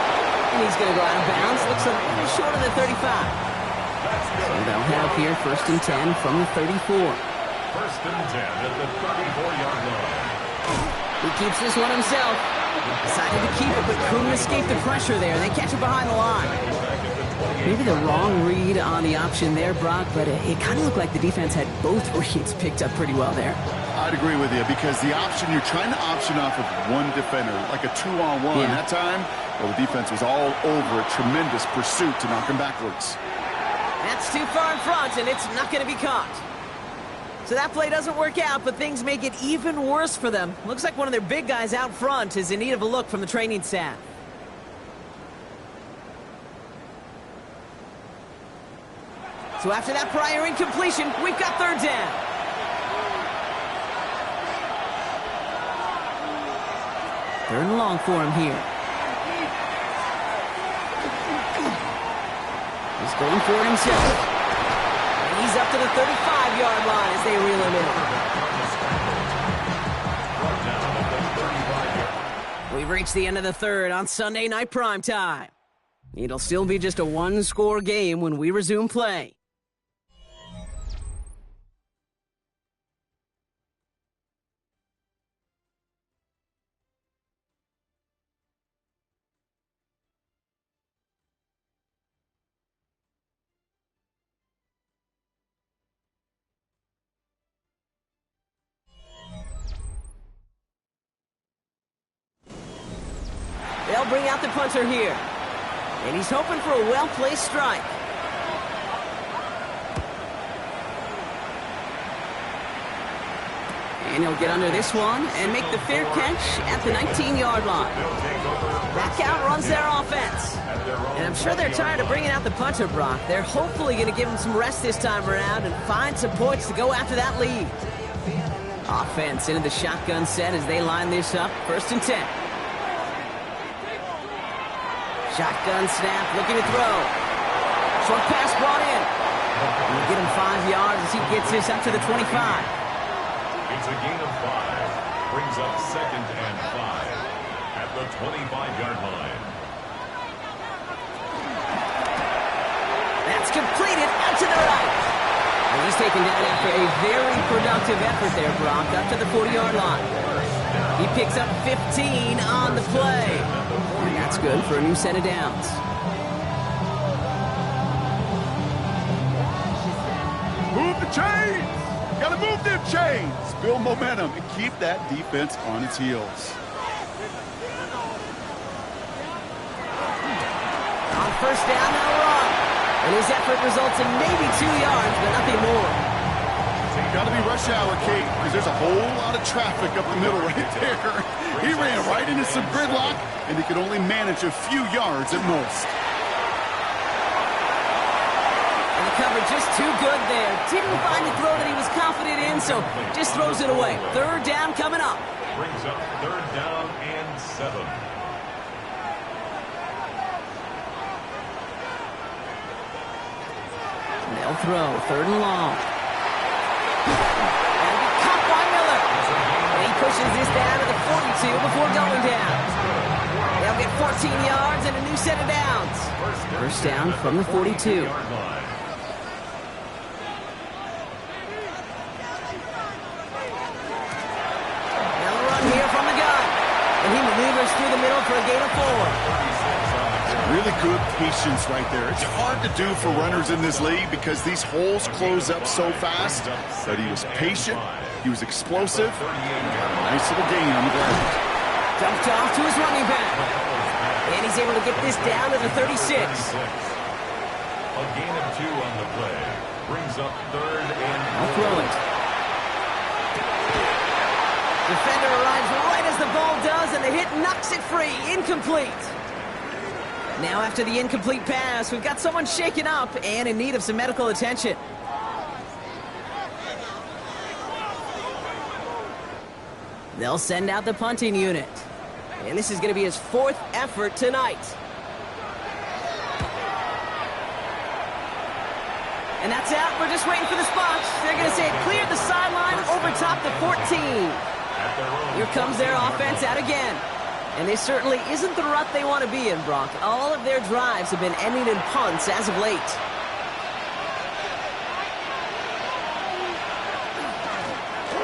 And he's going to go out of bounds. Looks a little short of the 35. So they'll have here 1st and 10 from the 34. 1st and 10 at the 34-yard line. He keeps this one himself. Decided to keep it, but couldn't escape the pressure there. They catch it behind the line. Maybe the wrong read on the option there, Brock, but it kind of looked like the defense had both reads picked up pretty well there. I'd agree with you, because the option, you're trying to option off of one defender, like a 2-on-1. Yeah. That time, well, the defense was all over a tremendous pursuit to knock him backwards. That's too far in front, and it's not going to be caught. So that play doesn't work out, but things make it even worse for them. Looks like one of their big guys out front is in need of a look from the training staff. So after that prior incompletion, we've got 3rd down. Third and long for him here. He's going for it himself. He's up to the 35-yard line as they reel him in. We've reached the end of the 3rd on Sunday Night Primetime. It'll still be just a 1-score game when we resume play. They'll bring out the punter here. And he's hoping for a well-placed strike. And he'll get under this one and make the fair catch at the 19-yard line. That count runs their offense. And I'm sure they're tired of bringing out the punter, Brock. They're hopefully going to give him some rest this time around and find some points to go after that lead. Offense into the shotgun set as they line this up. 1st and 10. Shotgun snap, looking to throw. Short pass brought in. And they get him 5 yards as he gets this up to the 25. It's a gain of 5. Brings up 2nd and 5 at the 25-yard line. That's completed out to the right. And he's taken down after a very productive effort there, Brock, up to the 40-yard line. He picks up 15 on the play. And that's good for a new set of downs. Move the chains! Gotta move them chains! Build momentum and keep that defense on its heels. On 1st down, now run. And his effort results in maybe 2 yards, but nothing more. Got to be rush hour, Kate, because there's a whole lot of traffic up the middle right there. He ran right into some gridlock, and he could only manage a few yards at most. And the cover just too good there. Didn't find a throw that he was confident in, so just throws it away. 3rd down coming up. Brings up 3rd down and 7. They'll throw. 3rd and long. And be caught by Miller. And he pushes this down to the 42 before going down. They'll get 14 yards and a new set of downs. 1st down from the 42. Now a run here from the gun. And he maneuvers through the middle for a gain of 4. Really good patience right there. It's hard to do for runners in this league because these holes close up so fast. But he was patient. He was explosive. Nice little gain on the ground. Dumped off to his running back. And he's able to get this down to the 36. A gain of 2 on the play. Brings up 3rd and I'll throw it. Defender arrives right as the ball does, and the hit knocks it free. Incomplete. Now after the incomplete pass, we've got someone shaken up and in need of some medical attention. They'll send out the punting unit. And this is going to be his 4th effort tonight. And that's out. We're just waiting for the spots. They're going to say it cleared the sideline over top the 14. Here comes their offense out again. And this certainly isn't the rut they want to be in, Brock. All of their drives have been ending in punts as of late.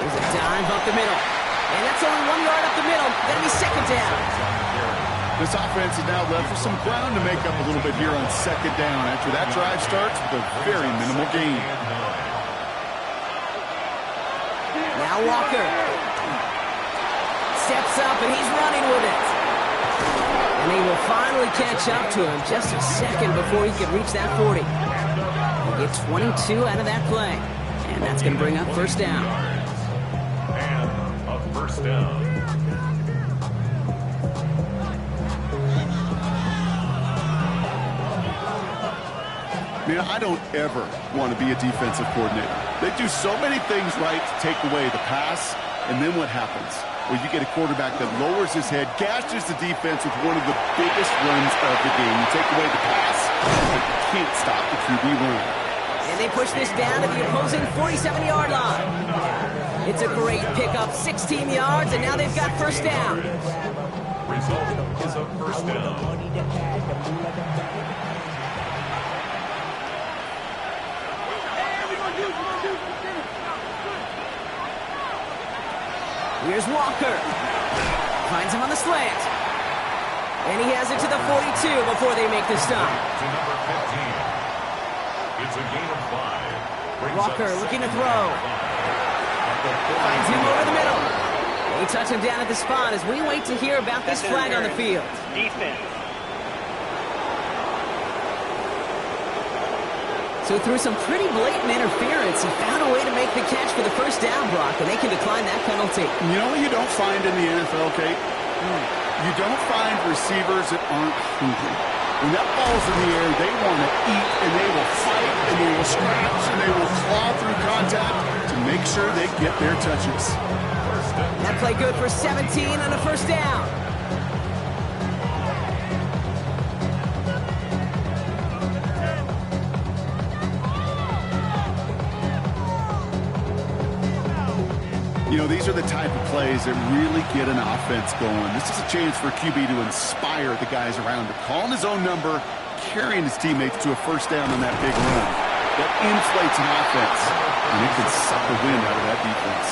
There's a dive up the middle. And that's only 1 yard up the middle. That'll be 2nd down. This offense is now left with some ground to make up a little bit here on 2nd down after that drive starts with a very minimal gain. Now Walker steps up, and he's running with it. And he will finally catch up to him just a second before he can reach that 40. He'll get 22 out of that play. And that's going to bring up 1st down. And a 1st down. Man, I don't ever want to be a defensive coordinator. They do so many things right to take away the pass, and then what happens? Well, you get a quarterback that lowers his head, gashes the defense with one of the biggest runs of the game. You take away the pass, but you can't stop the QB run. And they push this down to the opposing 47-yard line. It's a great pickup, 16 yards, and now they've got 1st down. Result is a 1st down. Here's Walker. Finds him on the slant. And he has it to the 42 before they make the stop. To number 15. It's a gain of 5. Walker looking to throw. Finds him over the middle. They touch him down at the spot as we wait to hear about this flag on the field. Defense. So through some pretty blatant interference, he found a way to make the catch for the 1st down, Brock, and they can decline that penalty. You know what you don't find in the NFL, Kate? You don't find receivers that aren't hungry. When that ball's in the air, they want to eat, and they will fight, and they will scratch, and they will claw through contact to make sure they get their touches. That play good for 17 on a first down. You know, these are the type of plays that really get an offense going. This is a chance for QB to inspire the guys around him. Calling his own number, carrying his teammates to a first down on that big run. That inflates an offense, and it can suck the wind out of that defense.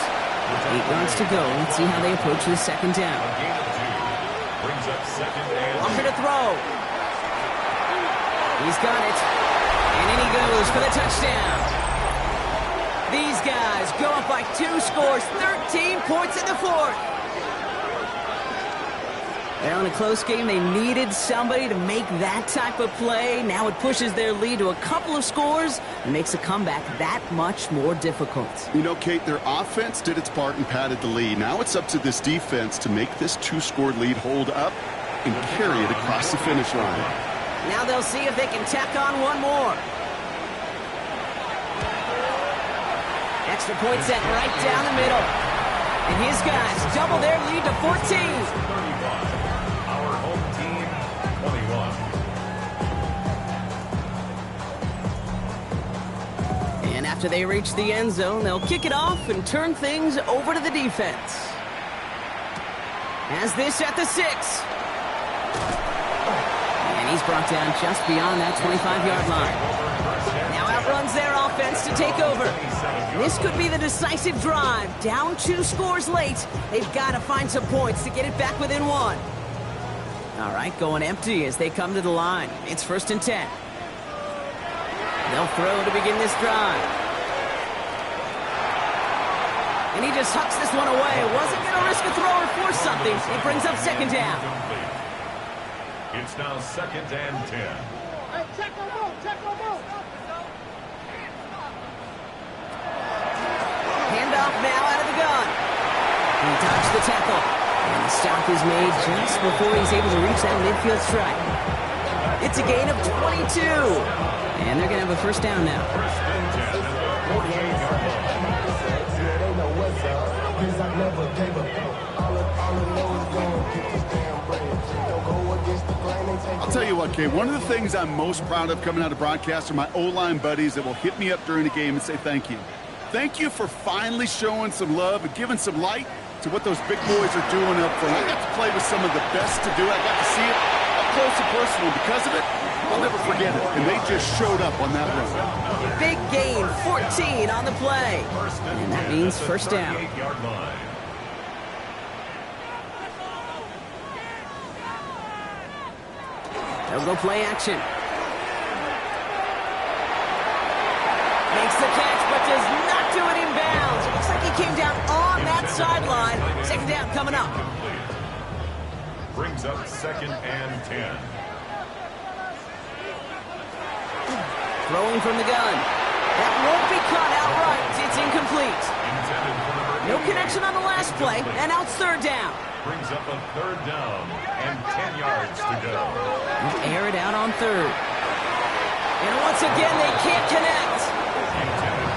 8 yards to go. Let's see how they approach this second down. Brings up second and Walker to throw. He's got it. And in he goes for the touchdown. These guys go up by 2 scores, 13 points in the fourth. Well, in a close game, they needed somebody to make that type of play. Now it pushes their lead to a couple of scores and makes a comeback that much more difficult. You know, Kate, their offense did its part and padded the lead. Now it's up to this defense to make this 2-score lead hold up and carry it across the finish line. Now they'll see if they can tack on one more. Extra point set right down the middle. And his guys double their lead to 14. our home team 21. And after they reach the end zone, they'll kick it off and turn things over to the defense. As this at the 6. And he's brought down just beyond that 25-yard line. Now outruns their offense to take over. This could be the decisive drive. Down 2 scores late. They've got to find some points to get it back within 1. All right, going empty as they come to the line. It's 1st and 10. They'll throw to begin this drive. And he just hucks this one away. Wasn't going to risk a throw or force something. It brings up second down. It's now 2nd and 10. Hey, check them out, check them out. Handoff now out of the gun. He dodged the tackle. And the stop is made just before he's able to reach that midfield strike. It's a gain of 22. And they're going to have a first down now. First and 10 at the 48-yard line. I'll tell you what, Kate, one of the things I'm most proud of coming out of broadcast are my O-line buddies that will hit me up during the game and say thank you. Thank you for finally showing some love and giving some light to what those big boys are doing up front. I got to play with some of the best to do it. I got to see it up close and personal. Because of it, I'll never forget it. And they just showed up on that run. Big gain, 14 on the play. And that means first down. 38-yard line. They'll go play action. Makes the catch, but does not do it in bounds. It looks like he came down on that sideline. Second down coming up. Brings up 2nd and 10. Throwing from the gun. That won't be caught outright. It's incomplete. No connection on the last play, and now it's third down. Brings up a 3rd down and 10 yards to go. Air it out on 3rd. And once again, they can't connect.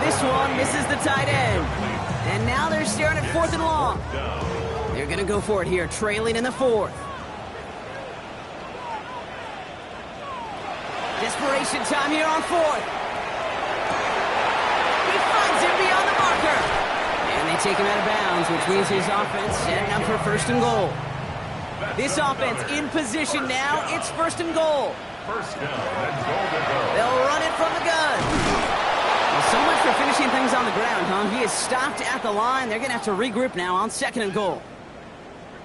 This one misses the tight end. And now they're staring at 4th and long. They're going to go for it here, trailing in the 4th. Desperation time here on 4th. He finds him beyond the marker. And they take him out of bounds, which means his offense setting up for 1st and goal. This offense in position now. It's 1st and goal. First down and goal to go. They'll run it from the gun. Well, so much for finishing things on the ground, huh? He is stopped at the line. They're going to have to regroup now on 2nd and goal.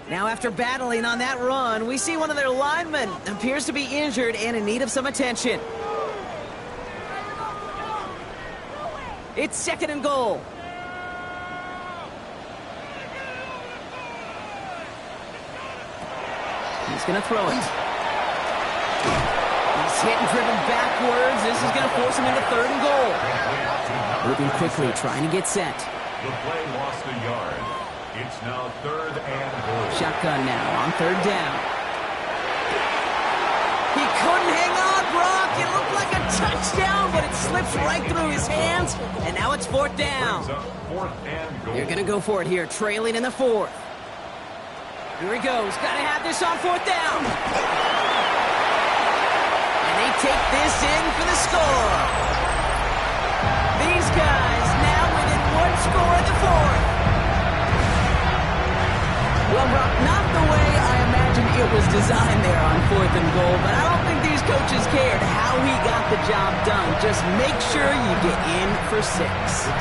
Now, after battling on that run, we see one of their linemen appears to be injured and in need of some attention. It's 2nd and goal. He's going to throw it. He's hit and driven backwards. This is going to force him into 3rd and goal. Moving quickly, trying to get set. The play lost a yard. It's now 3rd and goal. Shotgun now on 3rd down. He couldn't hang on, Brock. It looked like a touchdown, but it slips right through his hands, and now it's 4th down. They're going to go for it here, trailing in the 4th. Here he goes. Got to have this on 4th down. And they take this in for the score. These guys now within 1 score in the 4th. Well, Brock, not the way I imagined it was designed there on 4th and goal, but I don't think these coaches cared how he got the job done. Just make sure you get in for 6.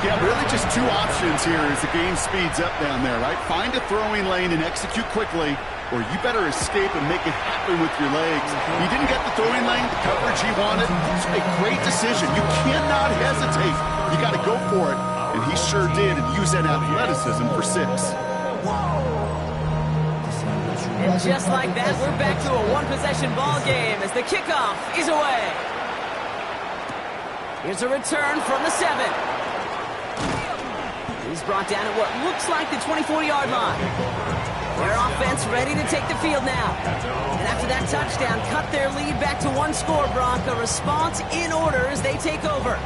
Yeah, really just 2 options here as the game speeds up down there, right? Find a throwing lane and execute quickly, or you better escape and make it happen with your legs. He didn't get the throwing lane, the coverage he wanted. It's a great decision. You cannot hesitate. You got to go for it, and he sure did, and use that athleticism for 6. And just like that, we're back to a 1-possession ball game as the kickoff is away. Here's a return from the 7. He's brought down at what looks like the 24-yard line. Their offense ready to take the field now. And after that touchdown, cut their lead back to 1 score, Brock. A response in order as they take over.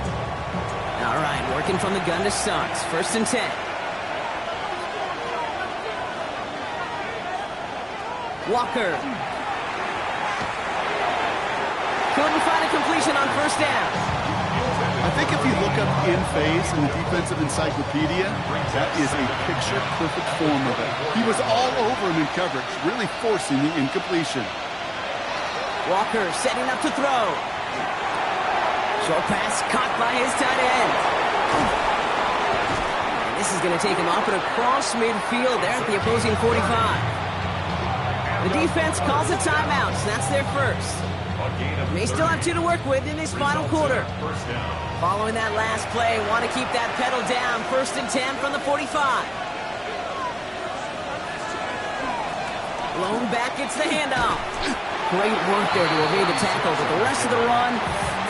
All right, working from the gun to start. 1st and 10. Walker. Couldn't find a completion on 1st down. I think if you look up in phase in the defensive encyclopedia, that is a picture-perfect form of it. He was all over him in coverage, really forcing the incompletion. Walker setting up to throw. Short pass caught by his tight end. And this is going to take him up and across midfield there at the opposing 45. The defense calls a timeout, so that's their first. They still have 2 to work with in this final quarter. Following that last play, want to keep that pedal down. 1st and 10 from the 45. Blown back, it's the handoff. Great work there to evade the tackle, but the rest of the run,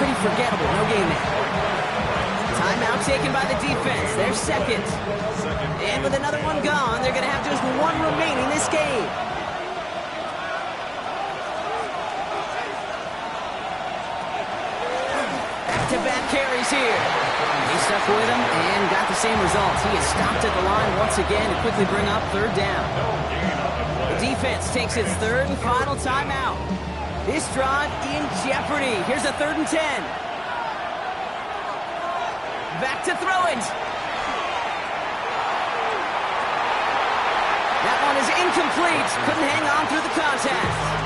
pretty forgettable. No gain there. Timeout taken by the defense. Their second. And with another one gone, they're going to have just 1 remaining this game. Back-to-back carries here. He stuck with him and got the same results. He is stopped at the line once again to quickly bring up 3rd down. The defense takes its 3rd and final timeout. This drive in jeopardy. Here's a 3rd and 10. Back to throw it. That one is incomplete. Couldn't hang on through the contact.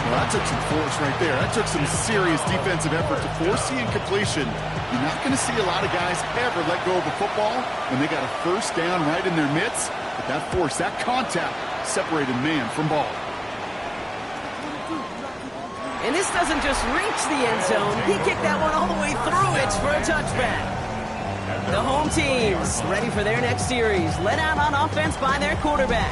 Well, that took some force right there. That took some serious defensive effort to force the incompletion. You're not going to see a lot of guys ever let go of the football when they got a 1st down right in their midst. But that force, that contact, separated man from ball. And this doesn't just reach the end zone. He kicked that one all the way through it for a touchback. The home team's ready for their next series. Led out on offense by their quarterback.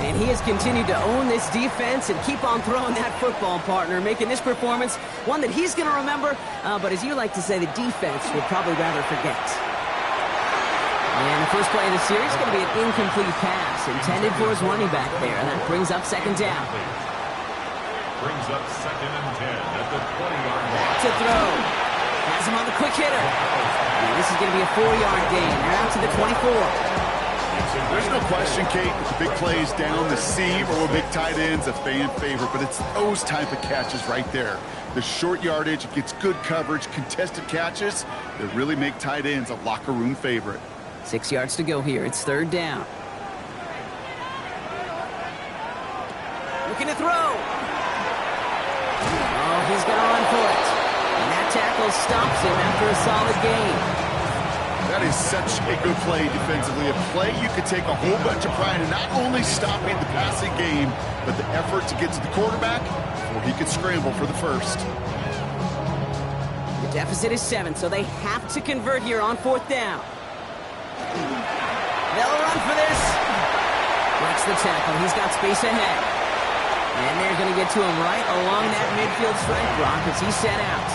And he has continued to own this defense and keep on throwing that football, partner, making this performance one that he's going to remember, but as you like to say, the defense would probably rather forget. And the first play of the series is going to be an incomplete pass intended for his running back there, and that brings up 2nd down. Brings up 2nd and 10 at the 20-yard line. To throw. Has him on the quick hitter. And this is going to be a 4-yard gain. They're out to the 24. There's no question, Kate, that the big plays down the seam or big tight ends a fan favorite, but it's those type of catches right there. The short yardage, it gets good coverage, contested catches that really make tight ends a locker room favorite. 6 yards to go here. It's 3rd down. Looking to throw. Oh, he's going to run for it. And that tackle stops him after a solid gain. That is such a good play defensively. A play you could take a whole bunch of pride in not only stopping the passing game, but the effort to get to the quarterback before he could scramble for the 1st. The deficit is 7, so they have to convert here on 4th down. They'll run for this. Breaks the tackle. He's got space ahead. And they're going to get to him right along that midfield strike block as he's set out.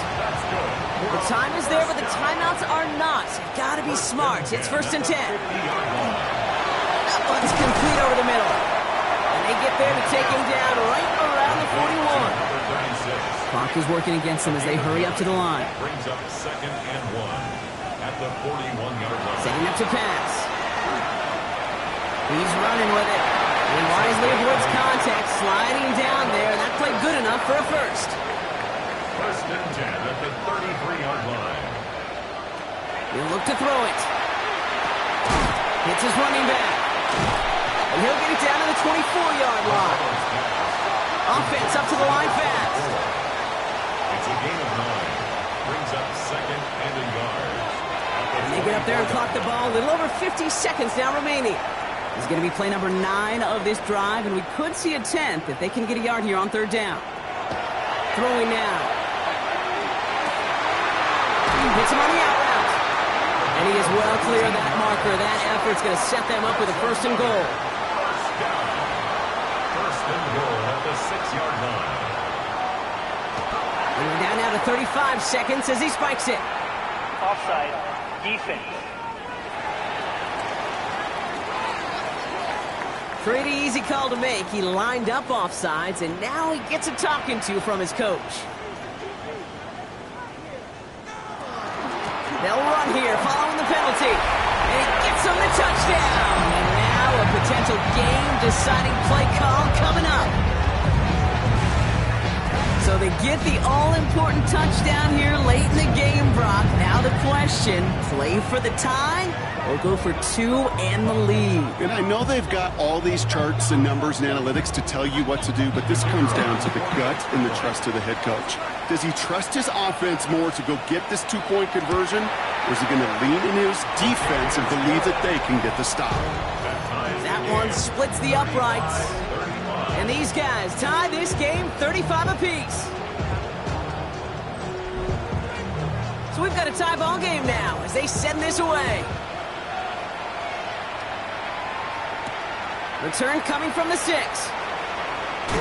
The time is there, but the timeouts are not. Got to be smart. It's 1st and 10. That one's complete over the middle. And they get there to take him down right around the 41. Clock is working against them as they hurry up to the line. Brings up 2nd and 1 at the 41-yard line. Setting up to pass. He's running with it. And wisely avoids contact, sliding down there. That played good enough for a first. 1st and 10 at the 33-yard line. He'll look to throw it. Hits his running back. And he'll get it down to the 24-yard line. Offense up to the line fast. It's a gain of 9. Brings up 2nd and a yard. And they get up there and clock the ball. A little over 50 seconds now remaining. This is going to be play number 9 of this drive, and we could see a 10th if they can get a yard here on 3rd down. Throwing now. Hits him on the out route. And he is well clear of that marker. That effort's going to set them up with a 1st and goal. 1st and goal at the 6-yard line. And we're down now to 35 seconds as he spikes it. Offside. Defense. Pretty easy call to make. He lined up offsides, and now he gets a talking to from his coach. They'll run here, following the penalty. And he gets them the touchdown. And now a potential game-deciding play call coming up. So they get the all-important touchdown here late in the game, Brock. Now the question, play for the tie or go for 2 and the lead? And I know they've got all these charts and numbers and analytics to tell you what to do, but this comes down to the gut and the trust of the head coach. Does he trust his offense more to go get this 2-point conversion, or is he going to lean in his defense and believe that they can get the stop? That one splits the uprights. And these guys tie this game 35 apiece. So we've got a tie ball game now as they send this away. Return coming from the 6.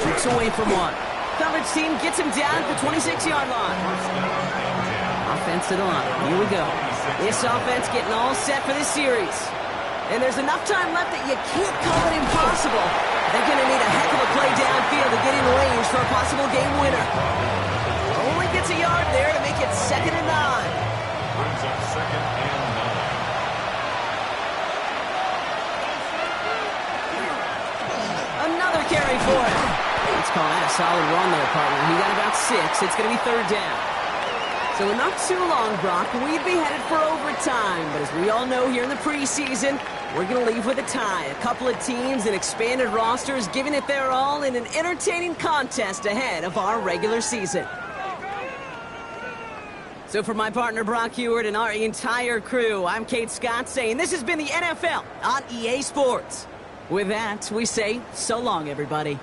Tricks away from 1. Coverage team gets him down at the 26-yard line. Offense to the line. Here we go. This offense getting all set for this series. And there's enough time left that you can't call it impossible. They're going to need a heck of a play downfield to get in range for a possible game winner. Only gets a yard there to make it 2nd and 9. Brings up 2nd and 9. Another carry for him. Let's call that a solid run there, partner. He got about 6. It's going to be 3rd down. So not too long, Brock, we'd be headed for overtime. But as we all know here in the preseason, we're going to leave with a tie. A couple of teams and expanded rosters giving it their all in an entertaining contest ahead of our regular season. So for my partner Brock Heward and our entire crew, I'm Kate Scott saying this has been the NFL on EA Sports. With that, we say so long, everybody.